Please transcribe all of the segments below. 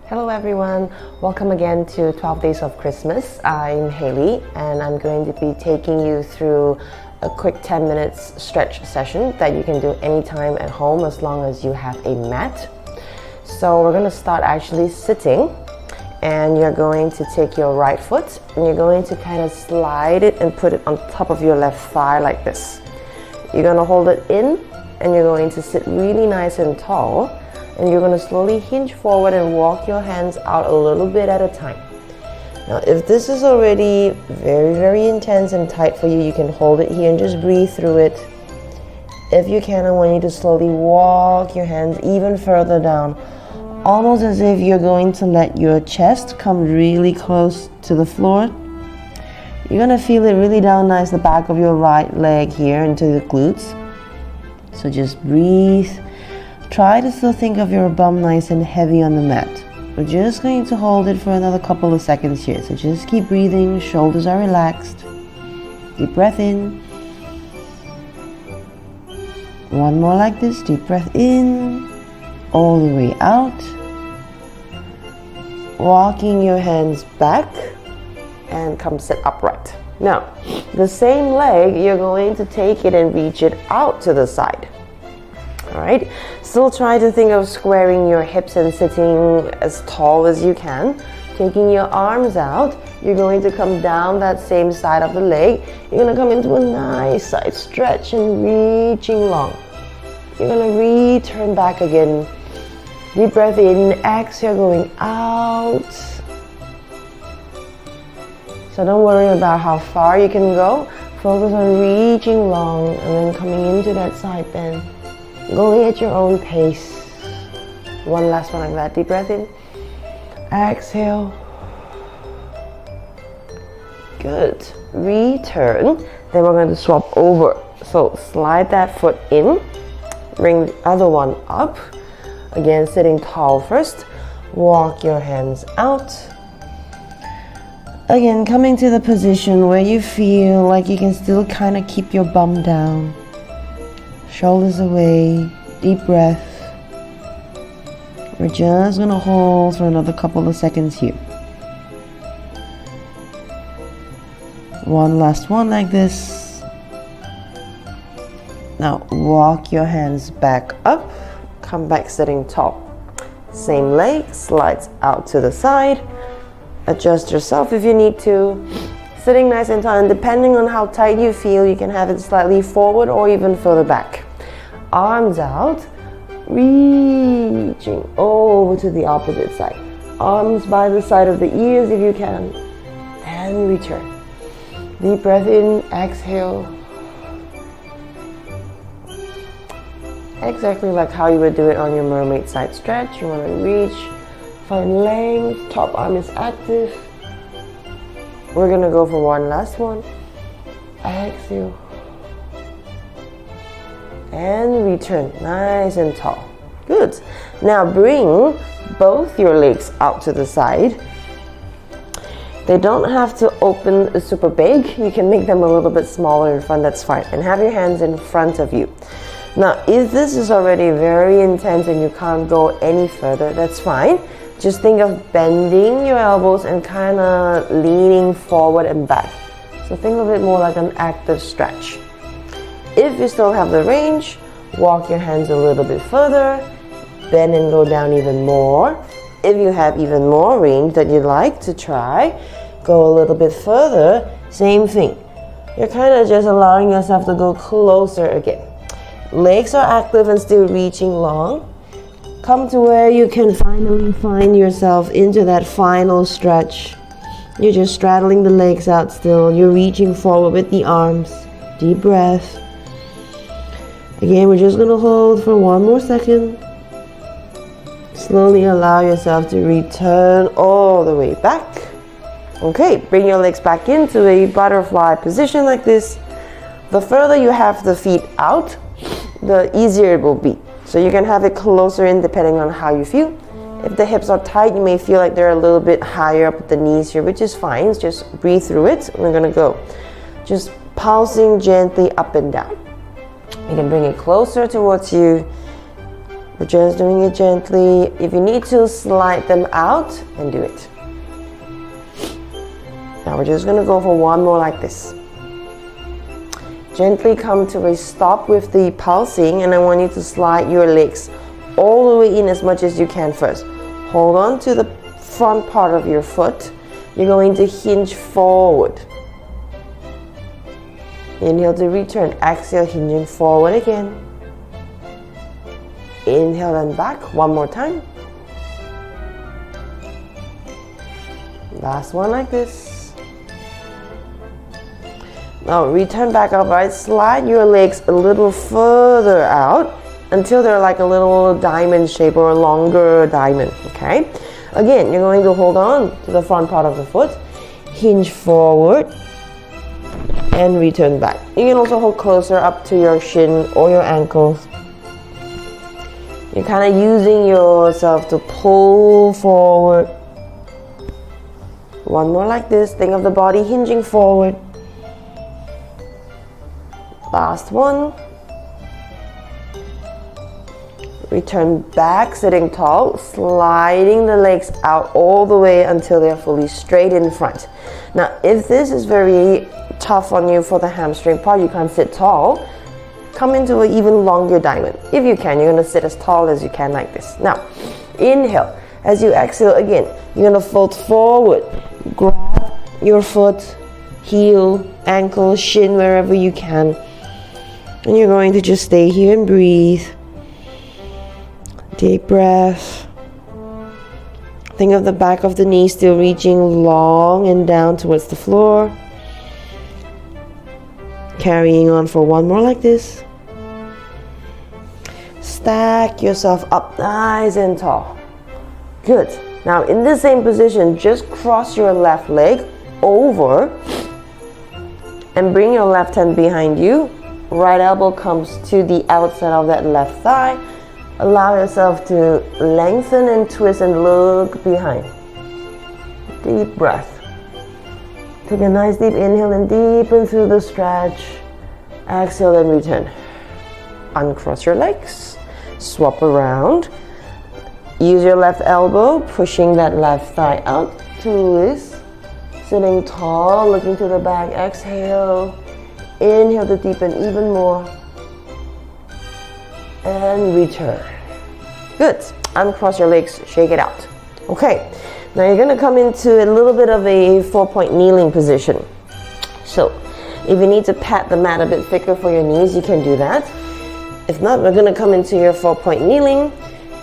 Hello everyone, welcome again to 12 Days of Christmas. I'm Haley and I'm going to be taking you through a quick 10 minutes stretch session that you can do anytime at home as long as you have a mat. So we're going to start actually sitting, and you're going to take your right foot and you're going to kind of slide it and put it on top of your left thigh like this. You're going to hold it in and you're going to sit really nice and tall. And you're going to slowly hinge forward and walk your hands out a little bit at a time. Now, if this is already very intense and tight for you, you can hold it here and just breathe through it. If you can, I want you to slowly walk your hands even further down, almost as if you're going to let your chest come really close to the floor. You're going to feel it really down nice the back of your right leg here into the glutes. So just breathe. Try to still think of your bum nice and heavy on the mat. We're just going to hold it for another couple of seconds here. So just keep breathing, shoulders are relaxed. Deep breath in. One more like this, deep breath in, all the way out. Walking your hands back and come sit upright. Now, the same leg, you're going to take it and reach it out to the side. Alright, still try to think of squaring your hips and sitting as tall as you can. Taking your arms out, you're going to come down that same side of the leg. You're going to come into a nice side stretch and reaching long. You're going to return back again. Deep breath in, exhale going out. So don't worry about how far you can go. Focus on reaching long and then coming into that side bend. Going at your own pace. One last one like that. Deep breath in. Exhale. Good. Return. Then we're going to swap over. So slide that foot in. Bring the other one up. Again, sitting tall first. Walk your hands out. Again, coming to the position where you feel like you can still kind of keep your bum down. Shoulders away, deep breath. We're just going to hold for another couple of seconds here. One last one like this. Now walk your hands back up, come back sitting tall. Same leg, slides out to the side. Adjust yourself if you need to. Sitting nice and tall, and depending on how tight you feel, you can have it slightly forward or even further back. Arms out, reaching over to the opposite side. Arms by the side of the ears if you can, and return. Deep breath in, exhale. Exactly like how you would do it on your mermaid side stretch. You want to reach, find length, top arm is active. We're going to go for one last one. Exhale. And return, nice and tall. Good. Now bring both your legs out to the side. They don't have to open super big. You can make them a little bit smaller in front, that's fine. And have your hands in front of you. Now, if this is already very intense and you can't go any further, that's fine. Just think of bending your elbows and kind of leaning forward and back. So think of it more like an active stretch. If you still have the range, walk your hands a little bit further, bend and go down even more. If you have even more range that you'd like to try, go a little bit further, same thing. You're kind of just allowing yourself to go closer again. Legs are active and still reaching long. Come to where you can finally find yourself into that final stretch. You're just straddling the legs out still. You're reaching forward with the arms. Deep breath. Again, we're just going to hold for one more second. Slowly allow yourself to return all the way back. Okay, bring your legs back into a butterfly position like this. The further you have the feet out, the easier it will be. So you can have it closer in depending on how you feel. If the hips are tight, you may feel like they're a little bit higher up at the knees here, which is fine. Just breathe through it. We're going to go. Just pulsing gently up and down. You can bring it closer towards you. We're just doing it gently. If you need to, slide them out and do it. Now we're just going to go for one more like this. Gently come to a stop with the pulsing, and I want you to slide your legs all the way in as much as you can first. Hold on to the front part of your foot. You're going to hinge forward. Inhale to return. Exhale, hinging forward again. Inhale and back. One more time. Last one like this. Now return back upright. Slide your legs a little further out until they're like a little diamond shape or a longer diamond, okay? Again, you're going to hold on to the front part of the foot, hinge forward, and return back. You can also hold closer up to your shin or your ankles. You're kind of using yourself to pull forward. One more like this. Think of the body hinging forward. Last one. Return back, sitting tall, sliding the legs out all the way until they're fully straight in front. Now, if this is very tough on you for the hamstring part, you can't sit tall, come into an even longer diamond. If you can, you're going to sit as tall as you can like this. Now, inhale. As you exhale again, you're going to fold forward. Grab your foot, heel, ankle, shin, wherever you can. And you're going to just stay here and breathe. Deep breath. Think of the back of the knee still reaching long and down towards the floor. Carrying on for one more like this. Stack yourself up nice and tall. Good. Now in the same position, just cross your left leg over and bring your left hand behind you. Right elbow comes to the outside of that left thigh. Allow yourself to lengthen and twist and look behind. Deep breath. Take a nice deep inhale and deepen through the stretch. Exhale and return. Uncross your legs. Swap around. Use your left elbow, pushing that left thigh out. Twist. Sitting tall, looking to the back. Exhale. Inhale to deepen even more. And return. Good. Uncross your legs, shake it out. Okay, now you're going to come into a little bit of a 4-point kneeling position. So, if you need to pat the mat a bit thicker for your knees, you can do that. If not, we're going to come into your 4-point kneeling.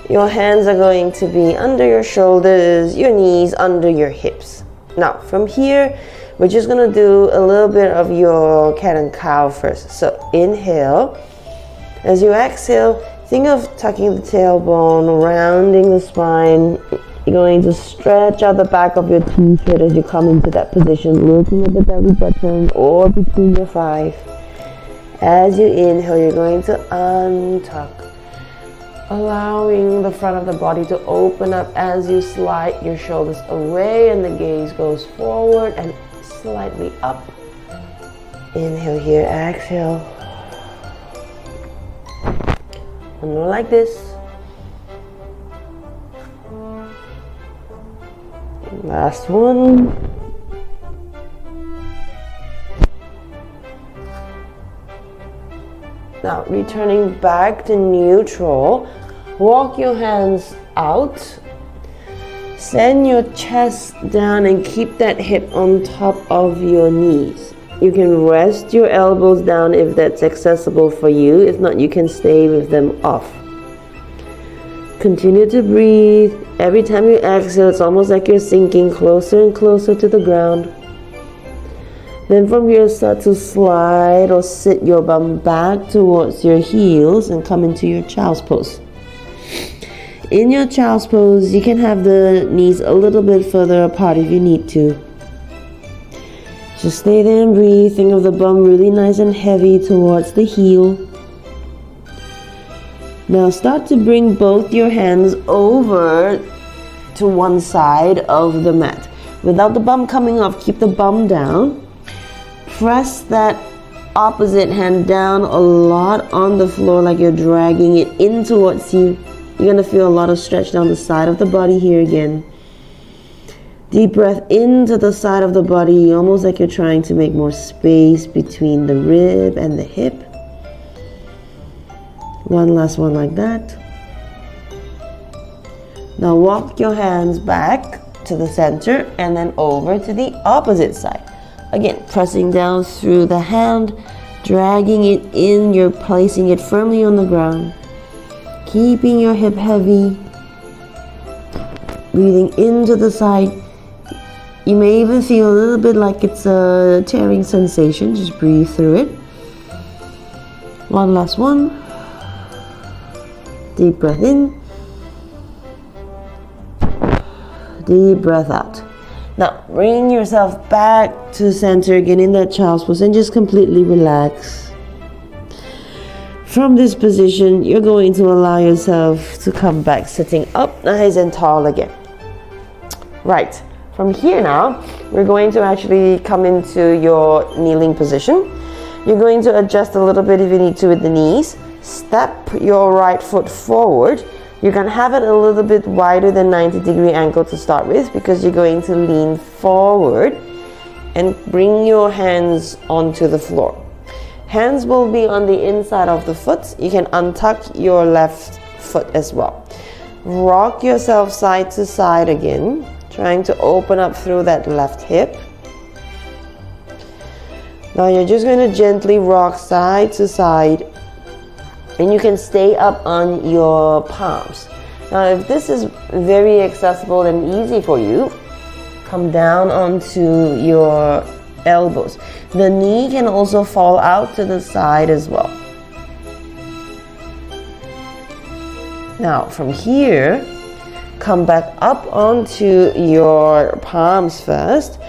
Your hands are going to be under your shoulders, your knees under your hips. Now, from here, we're just going to do a little bit of your cat and cow first. So, inhale. As you exhale, think of tucking the tailbone, rounding the spine. You're going to stretch out the back of your T-shirt as you come into that position, looking at the belly button or between your thighs. As you inhale, you're going to untuck, allowing the front of the body to open up as you slide your shoulders away and the gaze goes forward and slightly up. Inhale here, exhale. One more like this. Last one. Now, returning back to neutral, walk your hands out. Send your chest down and keep that hip on top of your knees. You can rest your elbows down if that's accessible for you. If not, you can stay with them off. Continue to breathe. Every time you exhale, it's almost like you're sinking closer and closer to the ground. Then from here, start to slide or sit your bum back towards your heels and come into your child's pose. In your child's pose, you can have the knees a little bit further apart if you need to. Just stay there and breathe. Think of the bum really nice and heavy towards the heel. Now start to bring both your hands over to one side of the mat. Without the bum coming off, keep the bum down. Press that opposite hand down a lot on the floor like you're dragging it in towards you. You're gonna feel a lot of stretch down the side of the body here again. Deep breath into the side of the body, almost like you're trying to make more space between the rib and the hip. One last one like that. Now walk your hands back to the center and then over to the opposite side. Again, pressing down through the hand, dragging it in, you're placing it firmly on the ground. Keeping your hip heavy. Breathing into the side. You may even feel a little bit like it's a tearing sensation. Just breathe through it. One last one. Deep breath in. Deep breath out. Now bring yourself back to the center again in that child's pose and just completely relax. From this position, you're going to allow yourself to come back sitting up nice and tall again. Right. From here now, we're going to actually come into your kneeling position. You're going to adjust a little bit if you need to with the knees. Step your right foot forward. You're going to have it a little bit wider than 90-degree angle to start with because you're going to lean forward and bring your hands onto the floor. Hands will be on the inside of the foot. You can untuck your left foot as well. Rock yourself side to side again. Trying to open up through that left hip. Now you're just going to gently rock side to side and you can stay up on your palms. Now if this is very accessible and easy for you, come down onto your elbows. The knee can also fall out to the side as well. Now from here, come back up onto your palms first.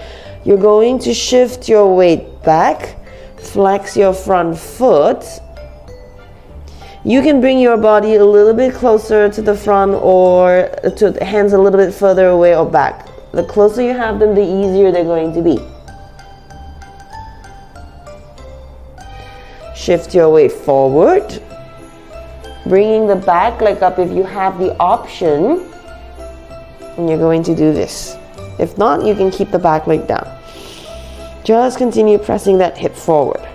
You're going to shift your weight back, flex your front foot. You can bring your body a little bit closer to the front or to the hands a little bit further away or back. The closer you have them, the easier they're going to be. Shift your weight forward, bringing the back leg up if you have the option. And you're going to do this. If not, you can keep the back leg down. Just continue pressing that hip forward.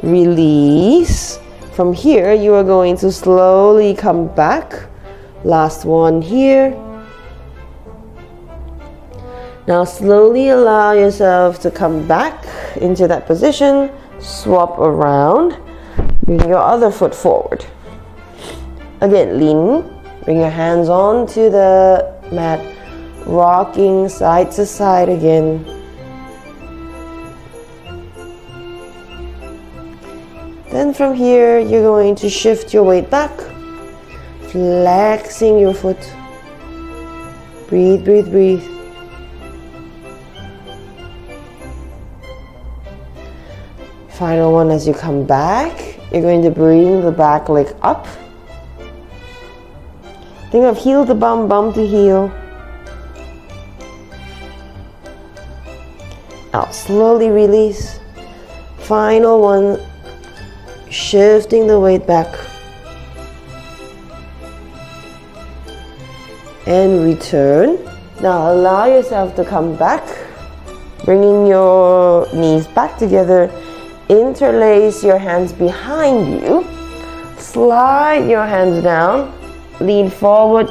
Release. From here, you are going to slowly come back. Last one here. Now slowly allow yourself to come back into that position. Swap around. Bring your other foot forward. Again, lean. Bring your hands onto the mat, rocking side to side again. Then from here, you're going to shift your weight back, flexing your foot. Breathe, breathe, breathe. Final one as you come back, you're going to bring the back leg up. Think of heel to bum, bum to heel. Out, slowly release. Final one, shifting the weight back. And return. Now allow yourself to come back, bringing your knees back together. Interlace your hands behind you. Slide your hands down. Lean forward,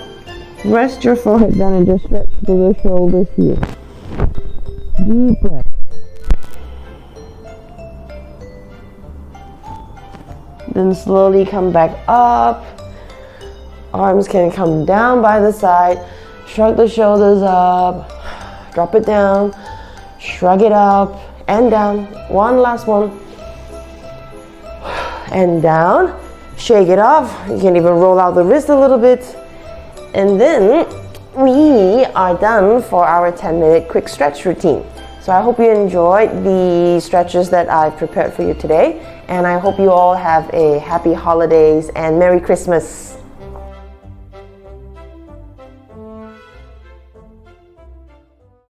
rest your forehead down and just stretch to the shoulders here. Deep breath. Then slowly come back up. Arms can come down by the side. Shrug the shoulders up. Drop it down. Shrug it up and down. One last one. And down. Shake it off. You can even roll out the wrist a little bit. And then we are done for our 10-minute quick stretch routine. So I hope you enjoyed the stretches that I've prepared for you today. And I hope you all have a happy holidays and Merry Christmas.